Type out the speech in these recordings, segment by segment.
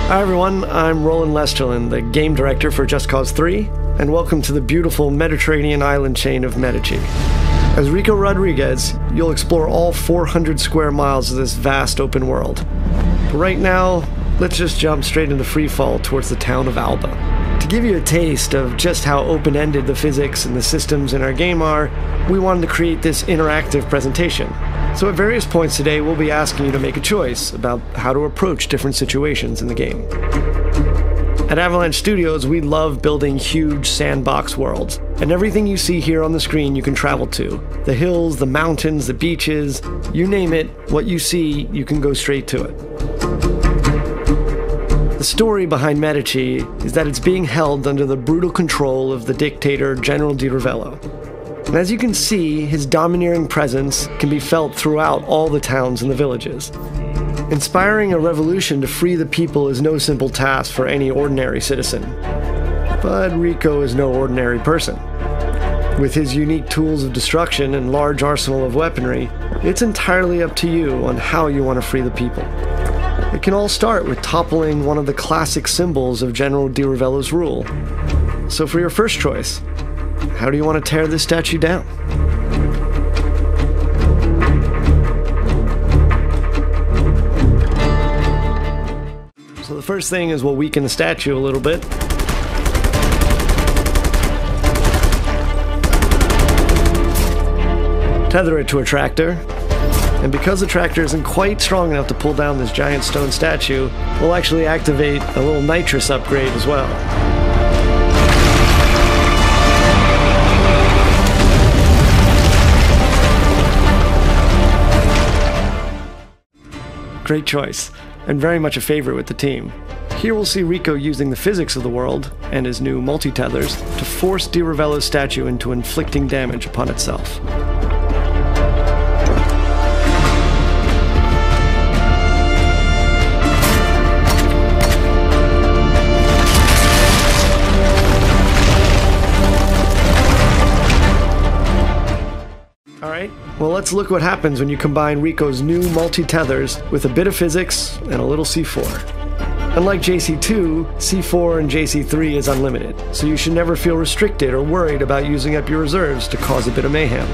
Hi everyone, I'm Roland Lesterlin, the game director for Just Cause 3, and welcome to the beautiful Mediterranean island chain of Medici. As Rico Rodriguez, you'll explore all 400 square miles of this vast open world. But right now, let's just jump straight into freefall towards the town of Alba. To give you a taste of just how open-ended the physics and the systems in our game are, we wanted to create this interactive presentation. So at various points today, we'll be asking you to make a choice about how to approach different situations in the game. At Avalanche Studios, we love building huge sandbox worlds, and everything you see here on the screen you can travel to. The hills, the mountains, the beaches, you name it, what you see, you can go straight to it. The story behind Medici is that it's being held under the brutal control of the dictator General Di Ravello. And as you can see, his domineering presence can be felt throughout all the towns and the villages. Inspiring a revolution to free the people is no simple task for any ordinary citizen. But Rico is no ordinary person. With his unique tools of destruction and large arsenal of weaponry, it's entirely up to you on how you want to free the people. It can all start with toppling one of the classic symbols of General Di Ravello's rule. So for your first choice, how do you want to tear this statue down? So the first thing is we'll weaken the statue a little bit. Tether it to a tractor. And because the tractor isn't quite strong enough to pull down this giant stone statue, we'll actually activate a little nitrous upgrade as well. Great choice, and very much a favorite with the team. Here we'll see Rico using the physics of the world, and his new multi-tethers, to force Di Ravello's statue into inflicting damage upon itself. Alright, well let's look what happens when you combine Rico's new multi-tethers with a bit of physics and a little C4. Unlike JC2, C4 and JC3 is unlimited, so you should never feel restricted or worried about using up your reserves to cause a bit of mayhem.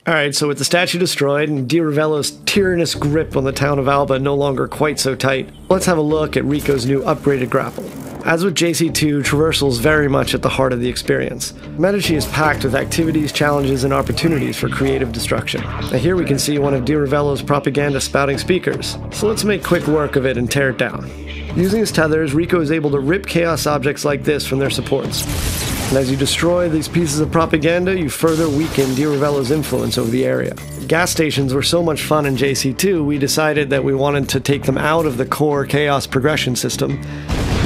Alright, so with the statue destroyed and Di Ravello's tyrannous grip on the town of Alba no longer quite so tight, let's have a look at Rico's new upgraded grapple. As with JC2, traversal is very much at the heart of the experience. Medici is packed with activities, challenges, and opportunities for creative destruction. Now here we can see one of Di Ravello's propaganda spouting speakers, so let's make quick work of it and tear it down. Using his tethers, Rico is able to rip chaos objects like this from their supports. And as you destroy these pieces of propaganda, you further weaken Di Ravello's influence over the area. Gas stations were so much fun in JC2, we decided that we wanted to take them out of the core chaos progression system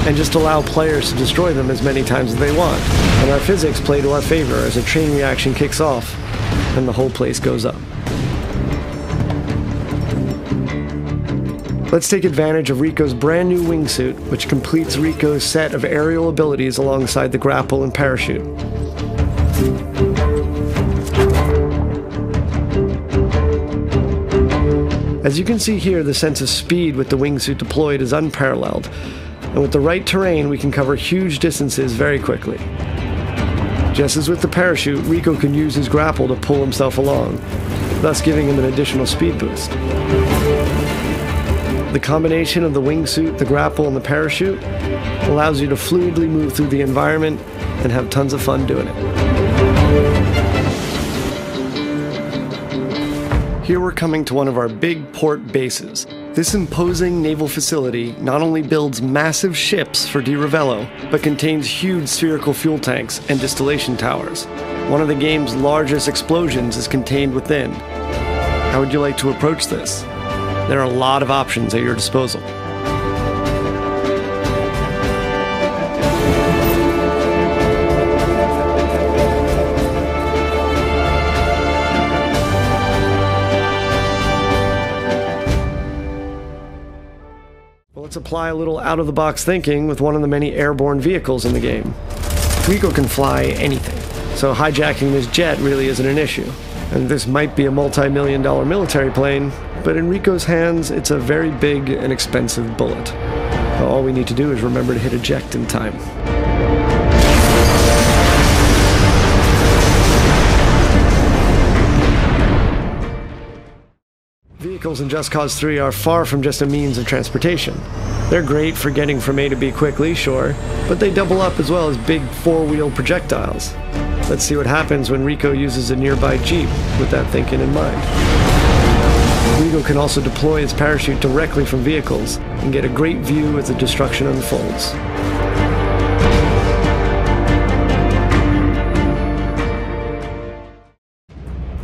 and just allow players to destroy them as many times as they want. And our physics play to our favor as a chain reaction kicks off and the whole place goes up. Let's take advantage of Rico's brand new wingsuit, which completes Rico's set of aerial abilities alongside the grapple and parachute. As you can see here, the sense of speed with the wingsuit deployed is unparalleled, and with the right terrain we can cover huge distances very quickly. Just as with the parachute, Rico can use his grapple to pull himself along, thus giving him an additional speed boost. The combination of the wingsuit, the grapple, and the parachute allows you to fluidly move through the environment and have tons of fun doing it. Here we're coming to one of our big port bases. This imposing naval facility not only builds massive ships for Di Ravello, but contains huge spherical fuel tanks and distillation towers. One of the game's largest explosions is contained within. How would you like to approach this? There are a lot of options at your disposal. Let's apply a little out-of-the-box thinking with one of the many airborne vehicles in the game. Rico can fly anything, so hijacking this jet really isn't an issue. And this might be a multi-million-dollar military plane, but in Rico's hands, it's a very big and expensive bullet. All we need to do is remember to hit eject in time. Vehicles in Just Cause 3 are far from just a means of transportation. They're great for getting from A to B quickly, sure, but they double up as well as big four-wheel projectiles. Let's see what happens when Rico uses a nearby Jeep with that thinking in mind. Rico can also deploy his parachute directly from vehicles and get a great view as the destruction unfolds.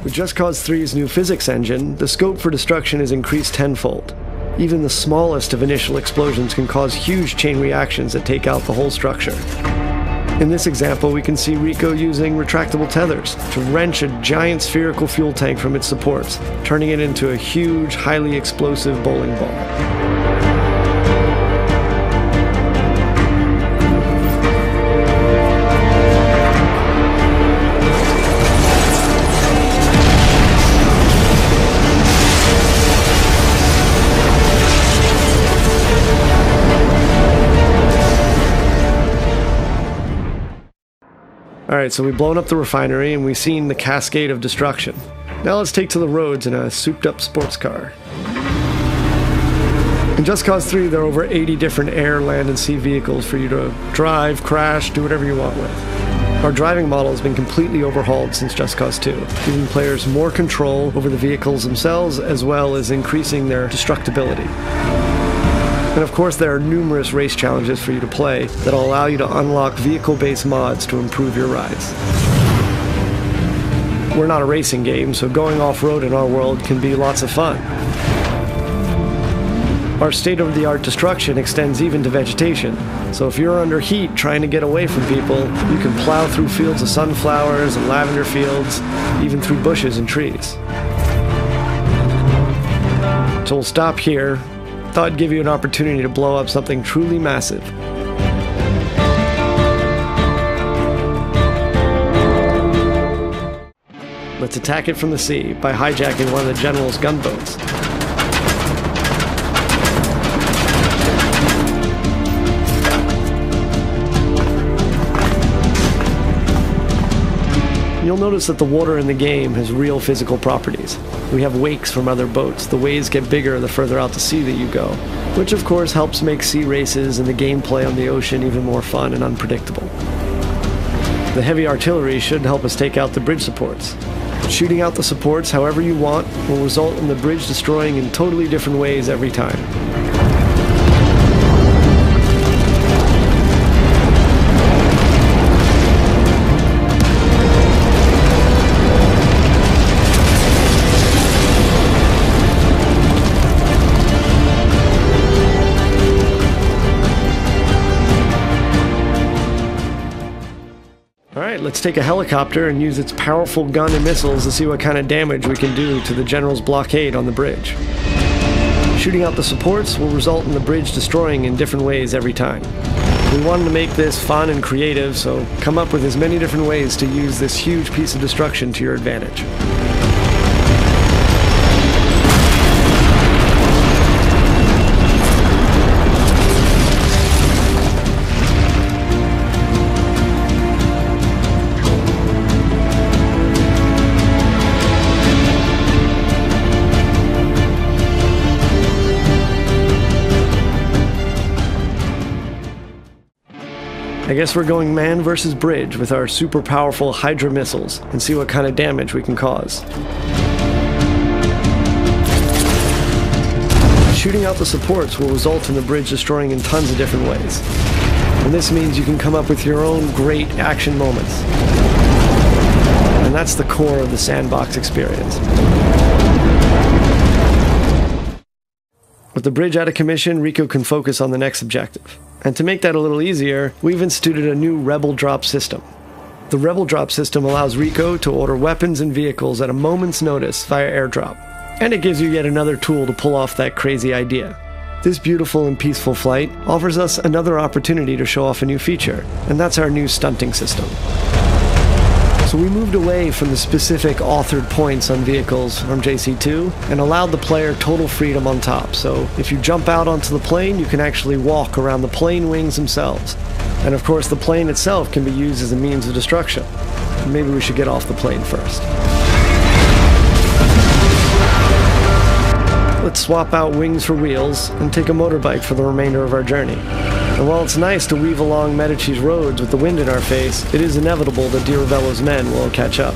With Just Cause 3's new physics engine, the scope for destruction is increased tenfold. Even the smallest of initial explosions can cause huge chain reactions that take out the whole structure. In this example, we can see Rico using retractable tethers to wrench a giant spherical fuel tank from its supports, turning it into a huge, highly explosive bowling ball. Alright, so we've blown up the refinery and we've seen the cascade of destruction. Now let's take to the roads in a souped-up sports car. In Just Cause 3, there are over 80 different air, land, and sea vehicles for you to drive, crash, do whatever you want with. Our driving model has been completely overhauled since Just Cause 2, giving players more control over the vehicles themselves as well as increasing their destructibility. And of course, there are numerous race challenges for you to play that'll allow you to unlock vehicle-based mods to improve your rides. We're not a racing game, so going off-road in our world can be lots of fun. Our state-of-the-art destruction extends even to vegetation, so if you're under heat trying to get away from people, you can plow through fields of sunflowers and lavender fields, even through bushes and trees. So we'll stop here. Thought I'd give you an opportunity to blow up something truly massive. Let's attack it from the sea by hijacking one of the general's gunboats. You'll notice that the water in the game has real physical properties. We have wakes from other boats. The waves get bigger the further out to sea that you go, which of course helps make sea races and the gameplay on the ocean even more fun and unpredictable. The heavy artillery should help us take out the bridge supports. Shooting out the supports however you want will result in the bridge destroying in totally different ways every time. Alright, let's take a helicopter and use its powerful gun and missiles to see what kind of damage we can do to the general's blockade on the bridge. Shooting out the supports will result in the bridge destroying in different ways every time. We wanted to make this fun and creative, so come up with as many different ways to use this huge piece of destruction to your advantage. I guess we're going man versus bridge with our super powerful Hydra missiles and see what kind of damage we can cause. Shooting out the supports will result in the bridge destroying in tons of different ways. And this means you can come up with your own great action moments. And that's the core of the sandbox experience. With the bridge out of commission, Rico can focus on the next objective. And to make that a little easier, we've instituted a new Rebel Drop system. The Rebel Drop system allows Rico to order weapons and vehicles at a moment's notice via airdrop. And it gives you yet another tool to pull off that crazy idea. This beautiful and peaceful flight offers us another opportunity to show off a new feature, and that's our new stunting system. So we moved away from the specific authored points on vehicles from JC2 and allowed the player total freedom on top. So if you jump out onto the plane, you can actually walk around the plane wings themselves. And of course, the plane itself can be used as a means of destruction. Maybe we should get off the plane first. Let's swap out wings for wheels and take a motorbike for the remainder of our journey. And while it's nice to weave along Medici's roads with the wind in our face, it is inevitable that Di Ravello's men will catch up.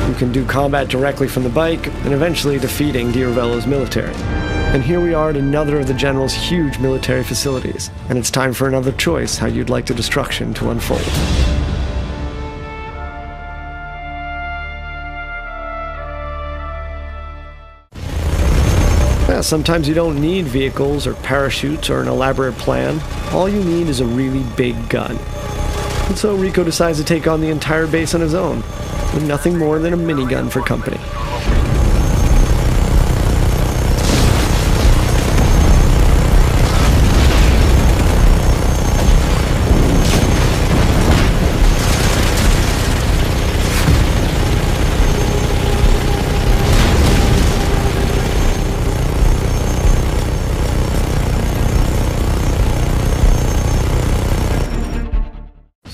You can do combat directly from the bike, and eventually defeating Di Ravello's military. And here we are at another of the General's huge military facilities, and it's time for another choice how you'd like the destruction to unfold. Yeah, sometimes you don't need vehicles or parachutes or an elaborate plan. All you need is a really big gun. And so Rico decides to take on the entire base on his own, with nothing more than a minigun for company.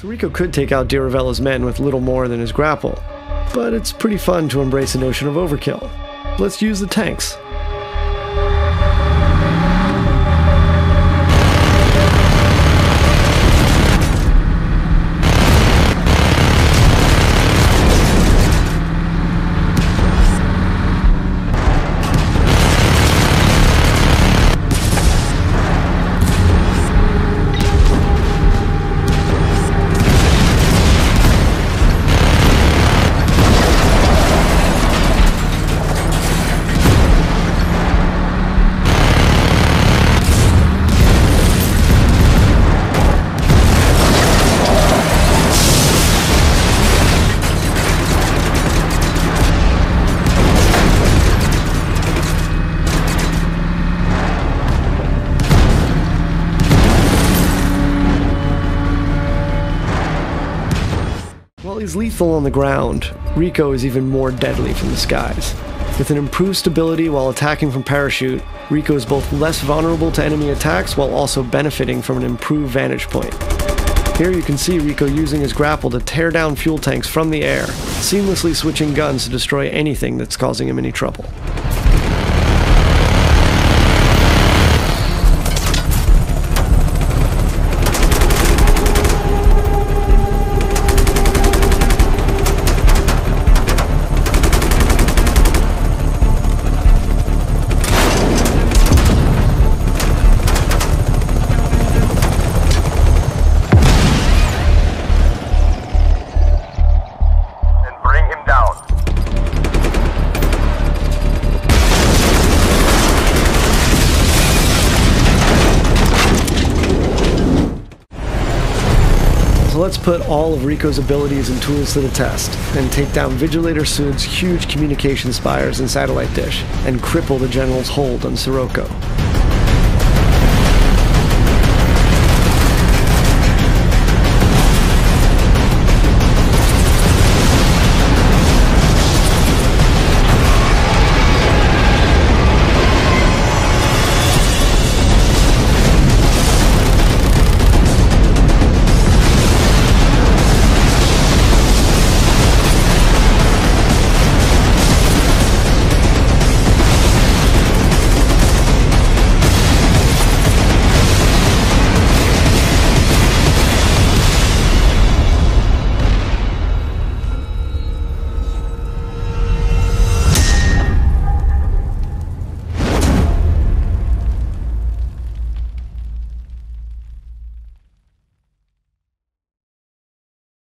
Rico could take out Di Ravello's men with little more than his grapple, but it's pretty fun to embrace the notion of overkill. Let's use the tanks. While he's lethal on the ground, Rico is even more deadly from the skies. With an improved stability while attacking from parachute, Rico is both less vulnerable to enemy attacks while also benefiting from an improved vantage point. Here you can see Rico using his grapple to tear down fuel tanks from the air, seamlessly switching guns to destroy anything that's causing him any trouble. So let's put all of Rico's abilities and tools to the test, and take down Vigilator Sud's huge communication spires and satellite dish, and cripple the General's hold on Sirocco.